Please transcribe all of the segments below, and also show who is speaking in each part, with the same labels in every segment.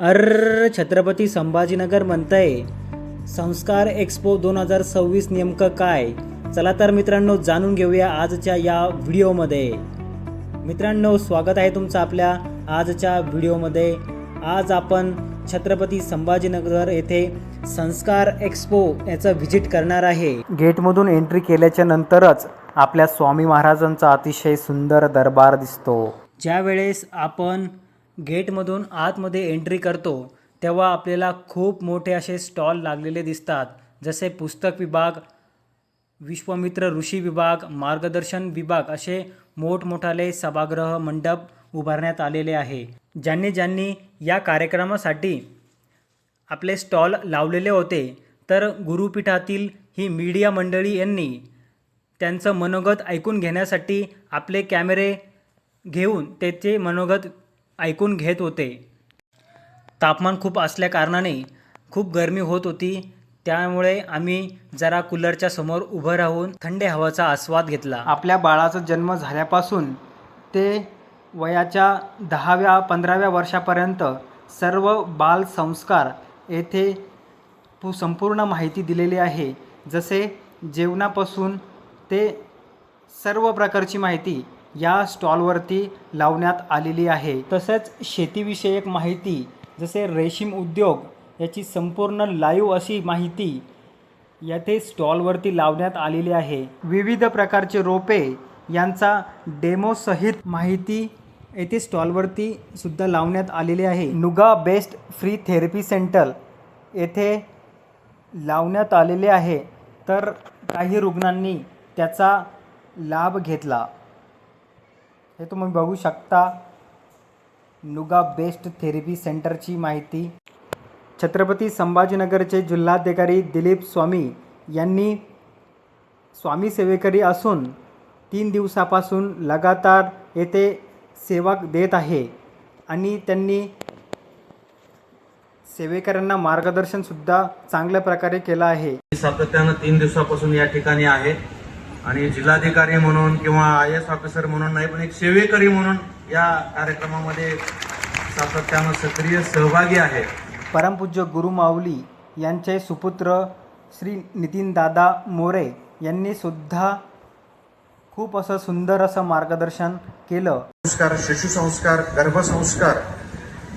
Speaker 1: छत्रपती संभाजीनगर म्हणतंय संस्कार एक्सपो 2026 नेमकं काय? चला तर मित्रांनो जाणून घेऊया आजच्या या व्हिडिओमध्ये। मित्रांनो स्वागत आहे तुमचं आपल्या आजच्या व्हिडिओमध्ये। आज आपण छत्रपती संभाजीनगर येथे संस्कार एक्सपो याचं व्हिजिट करणार आहे। गेटमधून एंट्री केल्याच्या नंतरच आपल्या स्वामी महाराजांचा अतिशय सुंदर दरबार दिसतो। ज्या वेळेस आपण गेटमधून आतमध्ये एंट्री करतो तेव्हा आपल्याला खूप मोठे असे स्टॉल लागलेले दिसतात, जसे पुस्तक विभाग, विश्वामित्र ऋषी विभाग, मार्गदर्शन विभाग असे मोठमोठाले सभागृह मंडप उभारण्यात आलेले आहे। ज्यांनी या कार्यक्रमासाठी आपले स्टॉल लावलेले होते तर गुरुपीठातील ही मीडिया मंडळी यांनी त्यांचं मनोगत ऐकून घेण्यासाठी आपले कॅमेरे घेऊन त्याचे मनोगत ऐकून घेत होते। तापमान खूप असल्या कारणाने खूप गरमी होत होती, त्यामुळे आम्ही जरा कूलरच्या समोर उभं राहून थंड हवाचा आस्वाद घेतला। आपल्या बाळाचा जन्म झाल्यापासून ते वयाच्या 10व्या-15व्या वर्षापर्यंत सर्व बाल संस्कार येथे संपूर्ण माहिती दिलेली आहे, जसे जेवणापासून ते सर्व प्रकारची माहिती या स्टॉलवरती लावण्यात आलेली आहे। तसेच शेतीविषयक माहिती, जसे रेशीम उद्योग याची संपूर्ण लाईव्ह अशी माहिती येथे स्टॉलवरती लावण्यात आलेली आहे। विविध प्रकारचे रोपे यांचा डेमो सहित माहिती येथे स्टॉलवरती सुद्धा लावण्यात आलेली आहे। नुगा बेस्ट फ्री थेरपी सेंटर येथे लावण्यात आलेले आहे, तर काही रुग्णांनी त्याचा लाभ घेतला। हे तुम्ही बघू शकता नुगा बेस्ट थेरपी सेंटरची माहिती। छत्रपती संभाजीनगरचे जिल्हाधिकारी दिलीप स्वामी यांनी स्वामी सेवेकरी असून 3 दिवसापासून लगातार येथे सेवा देत आहे आणि त्यांनी सेवेकऱ्यांना मार्गदर्शनसुद्धा चांगल्या प्रकारे केलं आहे।
Speaker 2: सातत्यानं 3 दिवसापासून या ठिकाणी आहे आणि जिल्हाधिकारी म्हणून किंवा IAS ऑफिसर म्हणून नाही, पण एक सेवेकरी म्हणून या कार्यक्रमामध्ये सातत्यानं सक्रिय सहभागी आहे।
Speaker 1: परमपूज्य गुरुमाऊली यांचे सुपुत्र श्री नितीनदादा मोरे यांनी सुद्धा खूप असं सुंदर असं मार्गदर्शन केलं।
Speaker 2: संस्कार, शिशुसंस्कार, गर्भसंस्कार,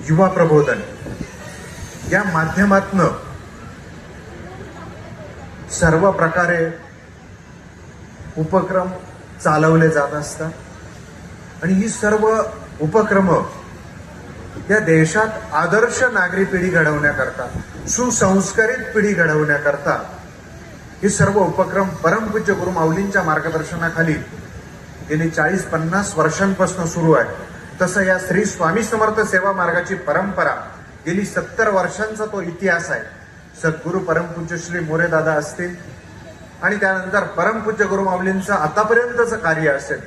Speaker 2: युवा प्रबोधन या माध्यमातून सर्व प्रकारे उपक्रम चालवले जात असतात आणि ही सर्व उपक्रम या देशात आदर्श नागरी पिढी घडवण्याकरता, सुसंस्कारित पिढी घडवण्याकरता हे सर्व उपक्रम परमपूज्य गुरु माऊलींच्या मार्गदर्शनाखाली गेली 40-50 वर्षांपासून सुरू आहे। तसं या श्री स्वामी समर्थ सेवा मार्गाची परंपरा गेली 70 वर्षांचा तो इतिहास आहे। सद्गुरू परमपूज्य श्री मोरेदादा असतील आणि त्यानंतर परमपूज्य गुरु माऊलींचं आतापर्यंतचं कार्य असेल,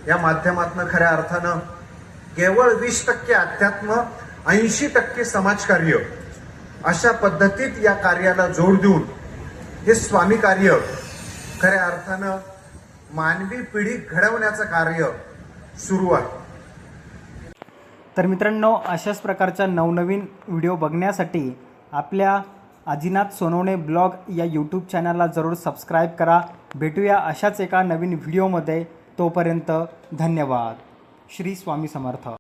Speaker 2: या माध्यमातून खऱ्या अर्थानं केवळ 20% अध्यात्म, 80% समाजकार्य अशा पद्धतीत या कार्याला जोड देऊन हे स्वामी कार्य खऱ्या अर्थानं मानवी पिढी घडवण्याचं कार्य सुरू आहे।
Speaker 1: तर मित्रांनो, अशाच प्रकारच्या नवनवीन व्हिडिओ बघण्यासाठी आपल्या आजीनाथ सोनवणे ब्लॉग या यूट्यूब चॅनलला जरूर सबस्क्राईब करा। भेटूया अशाच एका नवीन व्हिडिओमध्ये, तोपर्यंत धन्यवाद। श्री स्वामी समर्थ।